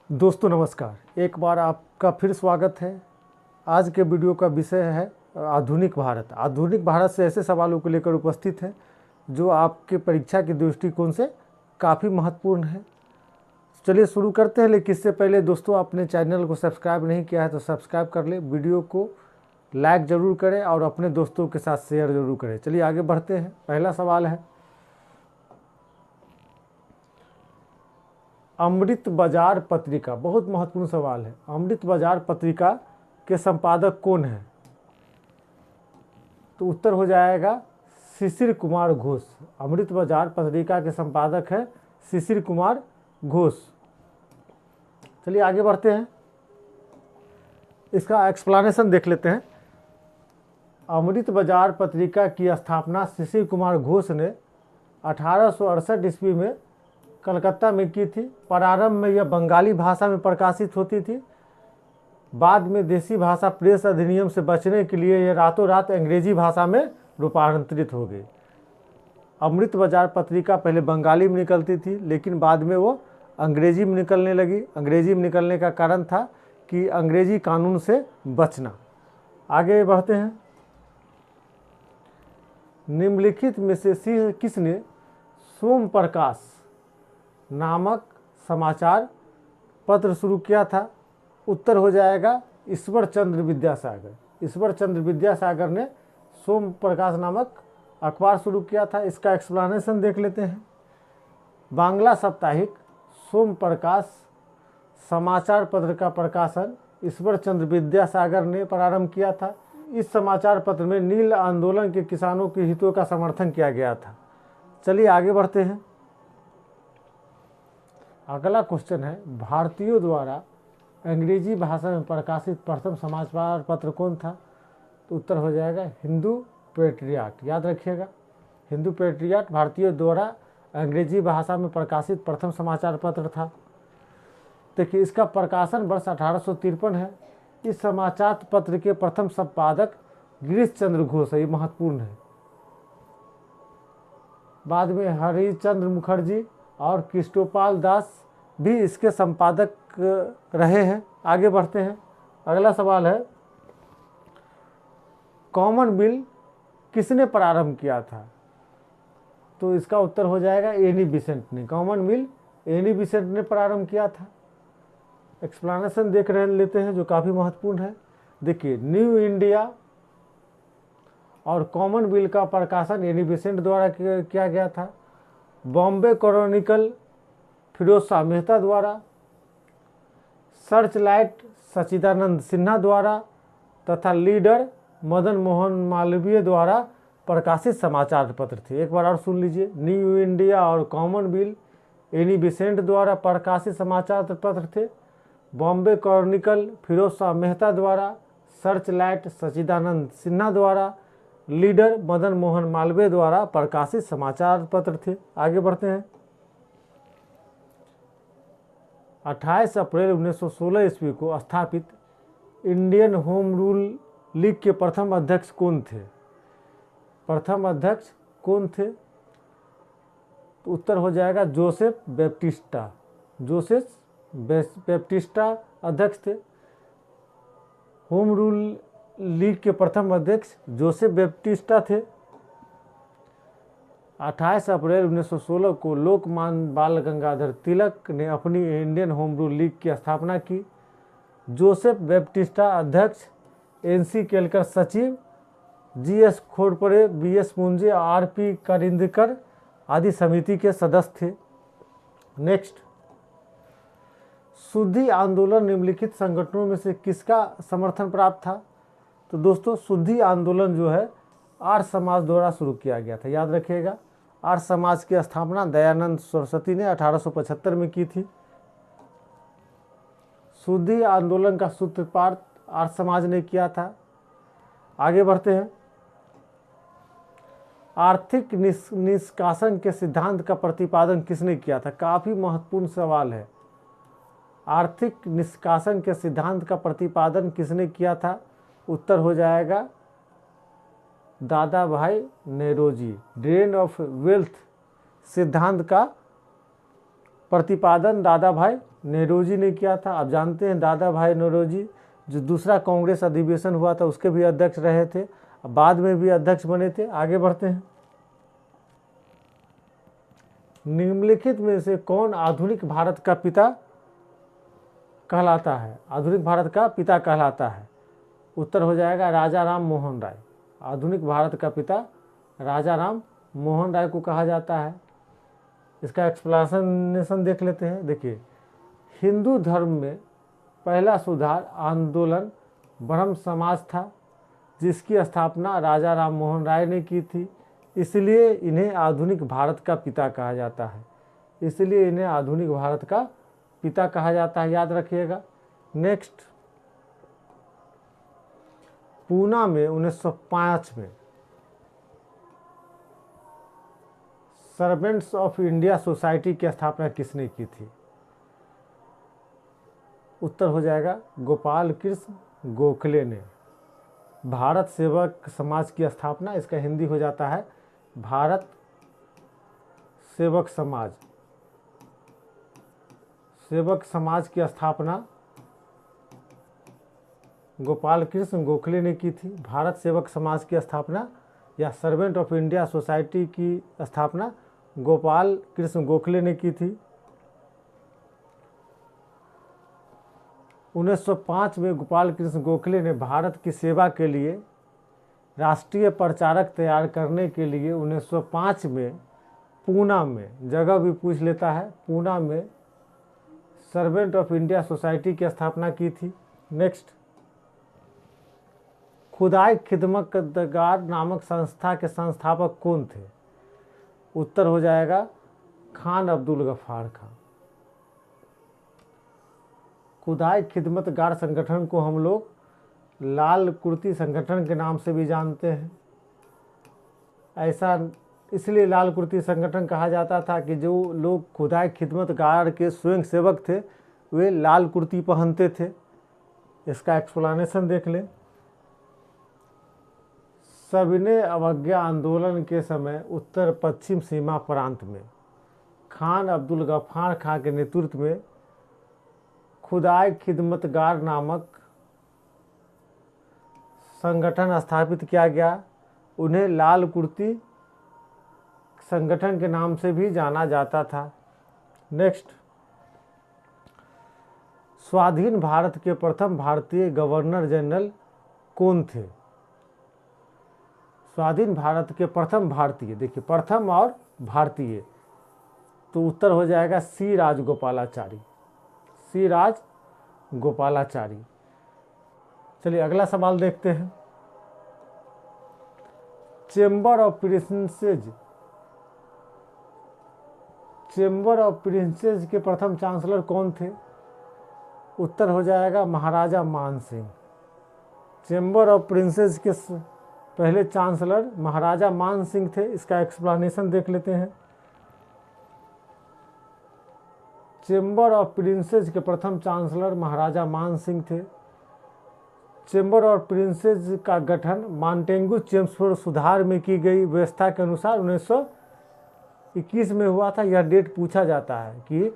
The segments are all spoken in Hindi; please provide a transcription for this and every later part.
दोस्तों नमस्कार, एक बार आपका फिर स्वागत है। आज के वीडियो का विषय है आधुनिक भारत। आधुनिक भारत से ऐसे सवालों को लेकर उपस्थित है जो आपके परीक्षा के दृष्टिकोण से काफ़ी महत्वपूर्ण है। चलिए शुरू करते हैं, लेकिन इससे पहले दोस्तों अपने चैनल को सब्सक्राइब नहीं किया है तो सब्सक्राइब कर ले, वीडियो को लाइक ज़रूर करें और अपने दोस्तों के साथ शेयर ज़रूर करें। चलिए आगे बढ़ते हैं। पहला सवाल है, अमृत बाजार पत्रिका, बहुत महत्वपूर्ण सवाल है। अमृत बाजार पत्रिका के संपादक कौन है? तो उत्तर हो जाएगा शिशिर कुमार घोष। अमृत बाजार पत्रिका के संपादक है शिशिर कुमार घोष। चलिए आगे बढ़ते हैं, इसका एक्सप्लेनेशन देख लेते हैं। अमृत बाजार पत्रिका की स्थापना शिशिर कुमार घोष ने 1868 ईस्वी में कलकत्ता में की थी। प्रारंभ में यह बंगाली भाषा में प्रकाशित होती थी। बाद में देसी भाषा प्रेस अधिनियम से बचने के लिए यह रातों रात अंग्रेजी भाषा में रूपांतरित हो गई। अमृत बाजार पत्रिका पहले बंगाली में निकलती थी, लेकिन बाद में वो अंग्रेजी में निकलने लगी। अंग्रेजी में निकलने का कारण था कि अंग्रेजी कानून से बचना। आगे बढ़ते हैं। निम्नलिखित में से किसने सोम प्रकाश नामक समाचार पत्र शुरू किया था? उत्तर हो जाएगा ईश्वर चंद्र विद्यासागर। ईश्वर चंद्र विद्यासागर ने सोम प्रकाश नामक अखबार शुरू किया था। इसका एक्सप्लेनेशन देख लेते हैं। बांग्ला साप्ताहिक सोम प्रकाश समाचार पत्र का प्रकाशन ईश्वर चंद्र विद्यासागर ने प्रारंभ किया था। इस समाचार पत्र में नील आंदोलन के किसानों के हितों का समर्थन किया गया था। चलिए आगे बढ़ते हैं। अगला क्वेश्चन है, भारतीयों द्वारा अंग्रेजी भाषा में प्रकाशित प्रथम समाचार पत्र कौन था? तो उत्तर हो जाएगा हिंदू पेट्रियाट। याद रखिएगा, हिंदू पेट्रियाट भारतीयों द्वारा अंग्रेजी भाषा में प्रकाशित प्रथम समाचार पत्र था। देखिए, इसका प्रकाशन वर्ष 1853 है। इस समाचार पत्र के प्रथम संपादक गिरीश चंद्र घोष है। ये महत्वपूर्ण है। बाद में हरिचंद्र मुखर्जी और कृष्णपाल दास भी इसके संपादक रहे हैं। आगे बढ़ते हैं। अगला सवाल है, कॉमन बिल किसने प्रारंभ किया था? तो इसका उत्तर हो जाएगा एनी बिसेंट ने। कॉमन बिल एनी बिसेंट ने प्रारंभ किया था। एक्सप्लेनेशन देख लेते हैं जो काफ़ी महत्वपूर्ण है। देखिए, न्यू इंडिया और कॉमन बिल का प्रकाशन एनी बिसेंट द्वारा किया गया था। बॉम्बे क्रॉनिकल फिरोज शाह मेहता द्वारा, सर्च लाइट सच्चिदानंद सिन्हा द्वारा तथा लीडर मदन मोहन मालवीय द्वारा प्रकाशित समाचार पत्र थे। एक बार और सुन लीजिए, न्यू इंडिया और कॉमन बिल एनी बिसेंट द्वारा प्रकाशित समाचार पत्र थे। बॉम्बे क्रॉनिकल फिरोज शाह मेहता द्वारा, सर्च लाइट सच्चिदानंद सिन्हा द्वारा, लीडर मदन मोहन मालवीय द्वारा प्रकाशित समाचार पत्र थे। आगे बढ़ते हैं। 28 अप्रैल 1916 ईस्वी को स्थापित इंडियन होम रूल लीग के प्रथम अध्यक्ष कौन थे? प्रथम अध्यक्ष कौन थे? तो उत्तर हो जाएगा जोसेफ बैप्टिस्टा। जोसेफ बैप्टिस्टा अध्यक्ष थे। होम रूल लीग के प्रथम अध्यक्ष जोसेफ बैप्टिस्टा थे। 28 अप्रैल 1916 को लोकमान्य बाल गंगाधर तिलक ने अपनी इंडियन होम रूल लीग की स्थापना की। जोसेफ बैप्टिस्टा अध्यक्ष, एनसी केलकर सचिव, जीएस खोड़पड़े, बीएस मुंजे, आरपी करिंदकर आदि समिति के सदस्य थे। नेक्स्ट, शुद्धि आंदोलन निम्नलिखित संगठनों में से किसका समर्थन प्राप्त था? तो दोस्तों, शुद्धि आंदोलन जो है आर्य समाज द्वारा शुरू किया गया था। याद रखिएगा, आर्य समाज की स्थापना दयानंद सरस्वती ने 1875 में की थी। शुद्धि आंदोलन का सूत्रपात आर्य समाज ने किया था। आगे बढ़ते हैं। आर्थिक निष्कासन के सिद्धांत का प्रतिपादन किसने किया था? काफ़ी महत्वपूर्ण सवाल है। आर्थिक निष्कासन के सिद्धांत का प्रतिपादन किसने किया था? उत्तर हो जाएगा दादा भाई नेरोजी। ड्रेन ऑफ वेल्थ सिद्धांत का प्रतिपादन दादा भाई नेहरूजी ने किया था। आप जानते हैं दादा भाई नौरोजी जो दूसरा कांग्रेस अधिवेशन हुआ था उसके भी अध्यक्ष रहे थे, बाद में भी अध्यक्ष बने थे। आगे बढ़ते हैं। निम्नलिखित में से कौन आधुनिक भारत का पिता कहलाता है? आधुनिक भारत का पिता कहलाता है। उत्तर हो जाएगा राजा राम मोहन राय। आधुनिक भारत का पिता राजा राम मोहन राय को कहा जाता है। इसका एक्सप्लेनेशन देख लेते हैं। देखिए, हिंदू धर्म में पहला सुधार आंदोलन ब्रह्म समाज था जिसकी स्थापना राजा राम मोहन राय ने की थी, इसलिए इन्हें आधुनिक भारत का पिता कहा जाता है। इसलिए इन्हें आधुनिक भारत का पिता कहा जाता है, याद रखिएगा। नेक्स्ट, पूना में 1905 में सर्वेंट्स ऑफ इंडिया सोसाइटी की स्थापना किसने की थी? उत्तर हो जाएगा गोपाल कृष्ण गोखले ने। भारत सेवक समाज की स्थापना, इसका हिंदी हो जाता है भारत सेवक समाज। सेवक समाज की स्थापना गोपाल कृष्ण गोखले ने की थी। भारत सेवक समाज की स्थापना या सर्वेंट ऑफ इंडिया सोसाइटी की स्थापना गोपाल कृष्ण गोखले ने की थी। 1905 में गोपाल कृष्ण गोखले ने भारत की सेवा के लिए राष्ट्रीय प्रचारक तैयार करने के लिए 1905 में पूना में, जगह भी पूछ लेता है, पूना में सर्वेंट ऑफ इंडिया सोसाइटी की स्थापना की थी। नेक्स्ट, खुदाई खिदमतगार नामक संस्था के संस्थापक कौन थे? उत्तर हो जाएगा खान अब्दुल गफ्फार खान। खुदाई खिदमतगार संगठन को हम लोग लाल कुर्ती संगठन के नाम से भी जानते हैं। ऐसा इसलिए लाल कुर्ती संगठन कहा जाता था कि जो लोग खुदाई खिदमतगार के स्वयं सेवक थे वे लाल कुर्ती पहनते थे। इसका एक्सप्लेनेशन देख लें। सविनय अवज्ञा आंदोलन के समय उत्तर पश्चिम सीमा प्रांत में खान अब्दुल गफ्फार खान के नेतृत्व में खुदाई खिदमतगार नामक संगठन स्थापित किया गया। उन्हें लाल कुर्ती संगठन के नाम से भी जाना जाता था। नेक्स्ट, स्वाधीन भारत के प्रथम भारतीय गवर्नर जनरल कौन थे? स्वाधीन भारत के प्रथम भारतीय, देखिए प्रथम और भारतीय, तो उत्तर हो जाएगा सी राजगोपालाचारी। सी राजगोपालाचारी। चलिए अगला सवाल देखते हैं। Chamber of princess, chamber of princess के प्रथम चांसलर कौन थे? उत्तर हो जाएगा महाराजा मान सिंह। चेंबर ऑफ प्रिंसेस के पहले चांसलर महाराजा मान सिंह थे। इसका एक्सप्लेनेशन देख लेते हैं। चेंबर ऑफ प्रिंसेस के प्रथम चांसलर महाराजा मान सिंह थे। चेंबर ऑफ प्रिंसेस का गठन मॉन्टेगू चेम्सफोर्ड सुधार में की गई व्यवस्था के अनुसार 1921 में हुआ था। यह डेट पूछा जाता है कि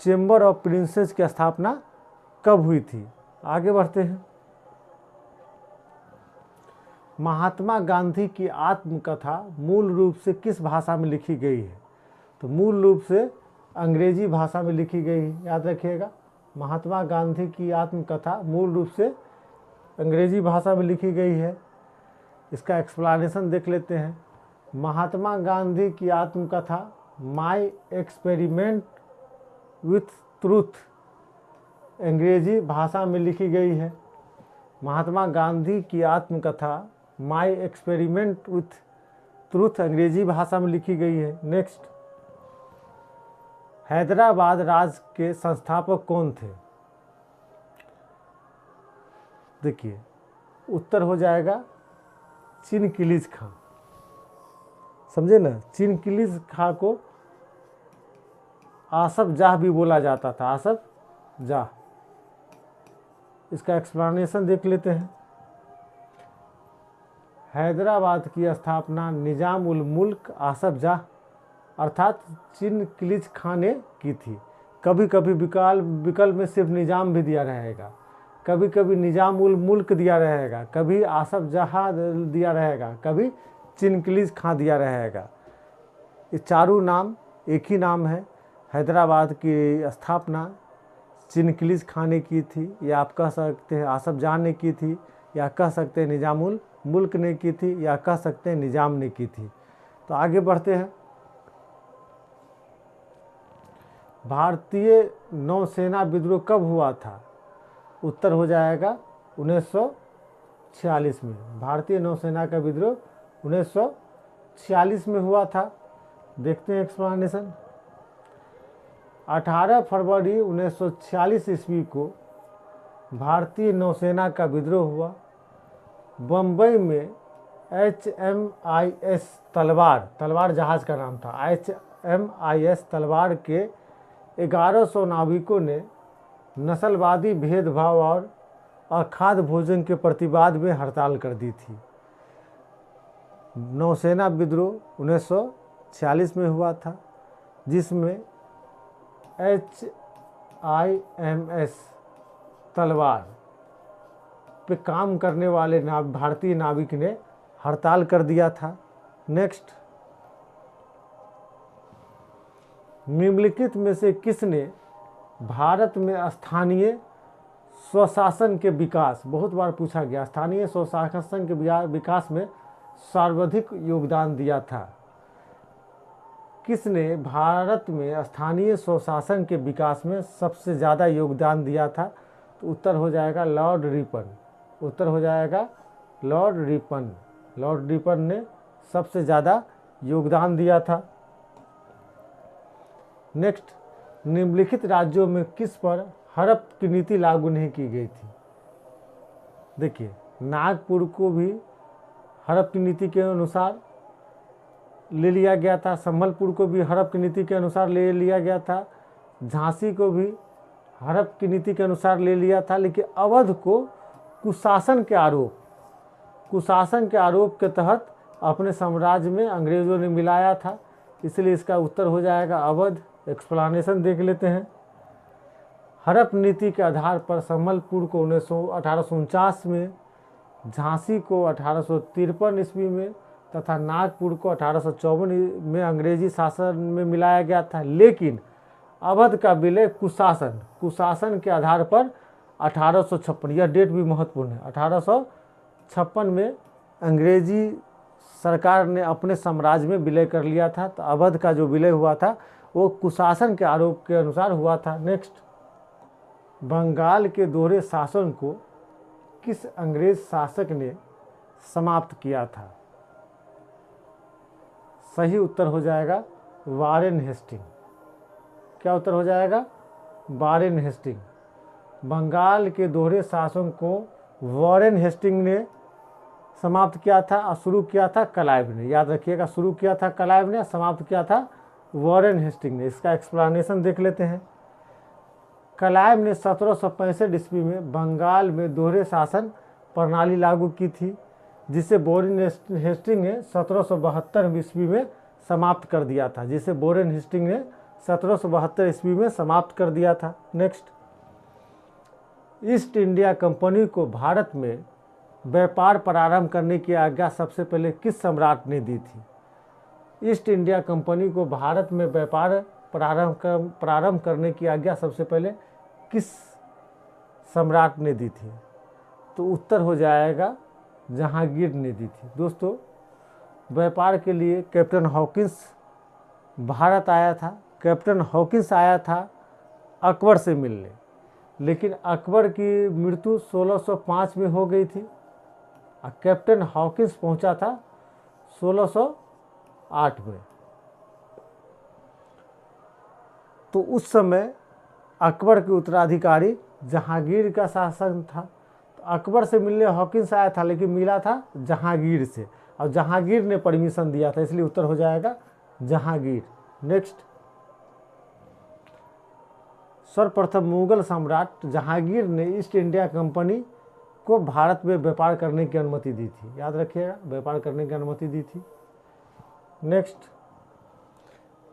चेंबर ऑफ प्रिंसेस की स्थापना कब हुई थी। आगे बढ़ते हैं। महात्मा गांधी की आत्मकथा मूल रूप से किस भाषा में लिखी गई है? तो मूल रूप से अंग्रेजी भाषा में लिखी गई है, याद रखिएगा। महात्मा गांधी की आत्मकथा मूल रूप से अंग्रेजी भाषा में लिखी गई है। इसका एक्सप्लेनेशन देख लेते हैं। महात्मा गांधी की आत्मकथा माय एक्सपेरिमेंट विथ ट्रूथ अंग्रेजी भाषा में लिखी गई है। महात्मा गांधी की आत्मकथा माय एक्सपेरिमेंट विथ ट्रूथ अंग्रेजी भाषा में लिखी गई है। नेक्स्ट, हैदराबाद राज्य के संस्थापक कौन थे? देखिए उत्तर हो जाएगा चिनकिलीज खां। समझे ना, चिनकिलीज खां को आसफ जाह भी बोला जाता था, आसफ जाह। इसका एक्सप्लेनेशन देख लेते हैं। हैदराबाद की स्थापना निजाम उल मुल्क आसफ जाह अर्थात चिनकिलीज खां ने की थी। कभी कभी विकल्प में सिर्फ निजाम भी दिया रहेगा, कभी कभी निजाम उल मुल्क दिया रहेगा, कभी आसफ जहाँ दिया रहेगा, कभी चिनकिलीज खां दिया रहेगा। ये चारों नाम एक ही नाम है। हैदराबाद की स्थापना चिनकिलीज खां ने की थी, या आप कह सकते हैं आसफ जहाँ ने की थी, या कह सकते हैं निजामुल मुल्क ने की थी, या कह सकते हैं निजाम ने की थी। तो आगे बढ़ते हैं। भारतीय नौसेना विद्रोह कब हुआ था? उत्तर हो जाएगा 1946 में। भारतीय नौसेना का विद्रोह 1946 में हुआ था। देखते हैं एक्सप्लेनेशन। 18 फरवरी 1946 ईस्वी को भारतीय नौसेना का विद्रोह हुआ। बम्बई में HMIS तलवार जहाज़ का नाम था। HMIS तलवार के 1100 नाविकों ने नस्लवादी भेदभाव और अखाद्य भोजन के प्रतिवाद में हड़ताल कर दी थी। नौसेना विद्रोह 1946 में हुआ था, जिसमें HIMS तलवार पे काम करने वाले भारतीय नाविक ने हड़ताल कर दिया था। नेक्स्ट, निम्नलिखित में से किसने भारत में स्थानीय स्वशासन के विकास, बहुत बार पूछा गया, स्थानीय स्वशासन के विकास में सर्वाधिक योगदान दिया था? किसने भारत में स्थानीय स्वशासन के विकास में सबसे ज़्यादा योगदान दिया था? तो उत्तर हो जाएगा लॉर्ड रिपन। उत्तर हो जाएगा लॉर्ड रिपन। लॉर्ड रिपन ने सबसे ज़्यादा योगदान दिया था। नेक्स्ट, निम्नलिखित राज्यों में किस पर हड़प की नीति लागू नहीं की गई थी? देखिए, नागपुर को भी हड़प की नीति के अनुसार ले लिया गया था, संबलपुर को भी हड़प की नीति के अनुसार ले लिया गया था, झांसी को भी हड़प की नीति के अनुसार ले लिया था, लेकिन अवध को कुशासन के आरोप के तहत अपने साम्राज्य में अंग्रेजों ने मिलाया था, इसलिए इसका उत्तर हो जाएगा अवध। एक्सप्लेनेशन देख लेते हैं। हड़प नीति के आधार पर संबलपुर को 1849 में, झांसी को 1853 ईस्वी में तथा नागपुर को 1854 में अंग्रेजी शासन में मिलाया गया था, लेकिन अवध का विलय कुशासन के आधार पर 1856, यह डेट भी महत्वपूर्ण है, 1856 में अंग्रेजी सरकार ने अपने साम्राज्य में विलय कर लिया था। तो अवध का जो विलय हुआ था वो कुशासन के आरोप के अनुसार हुआ था। नेक्स्ट, बंगाल के दोहरे शासन को किस अंग्रेज शासक ने समाप्त किया था? सही उत्तर हो जाएगा वारेन हेस्टिंग। क्या उत्तर हो जाएगा? Warren Hasting. बंगाल के दोहरे शासन को वारेन हेस्टिंग ने समाप्त किया था और शुरू किया था क्लाइव ने। याद रखिएगा, शुरू किया था क्लाइव ने, समाप्त किया था वारेन हेस्टिंग ने। इसका एक्सप्लेनेशन देख लेते हैं। क्लाइव ने 1765 ईस्वी में बंगाल में दोहरे शासन प्रणाली लागू की थी, जिसे वारेन हेस्टिंग ने 1772 ईस्वी में समाप्त कर दिया था। कर दिया था। नेक्स्ट, ईस्ट इंडिया कंपनी को भारत में व्यापार प्रारंभ करने की आज्ञा सबसे पहले किस सम्राट ने दी थी? ईस्ट इंडिया कंपनी को भारत में व्यापार प्रारंभ करने की आज्ञा सबसे पहले किस सम्राट ने दी थी? तो उत्तर हो जाएगा जहांगीर ने दी थी। दोस्तों, व्यापार के लिए कैप्टन हॉकिंस भारत आया था। कैप्टन हॉकिंस आया था अकबर से मिलने, लेकिन अकबर की मृत्यु 1605 में हो गई थी और कैप्टन हॉकिंस पहुंचा था 1608 में। तो उस समय अकबर के उत्तराधिकारी जहांगीर का शासन था। तो अकबर से मिलने हॉकिंस आया था, लेकिन मिला था जहांगीर से, और जहांगीर ने परमिशन दिया था, इसलिए उत्तर हो जाएगा जहांगीर। नेक्स्ट, सर्वप्रथम मुगल सम्राट जहांगीर ने ईस्ट इंडिया कंपनी को भारत में व्यापार करने की अनुमति दी थी। याद रखिएगा, व्यापार करने की अनुमति दी थी। नेक्स्ट,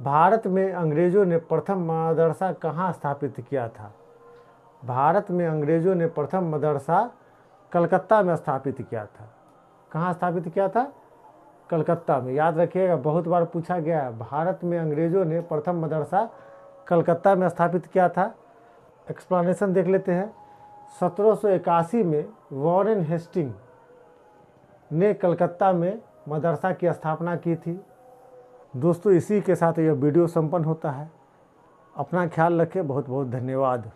भारत में अंग्रेज़ों ने प्रथम मदरसा कहाँ स्थापित किया था? भारत में अंग्रेज़ों ने प्रथम मदरसा कलकत्ता में स्थापित किया था। कहाँ स्थापित किया था? कलकत्ता में। याद रखिएगा, बहुत बार पूछा गया है। भारत में अंग्रेज़ों ने प्रथम मदरसा कलकत्ता में स्थापित किया था। एक्सप्लेनेशन देख लेते हैं। 1781 में वॉरेन हेस्टिंग ने कलकत्ता में मदरसा की स्थापना की थी। दोस्तों, इसी के साथ यह वीडियो संपन्न होता है। अपना ख्याल रखें। बहुत बहुत धन्यवाद।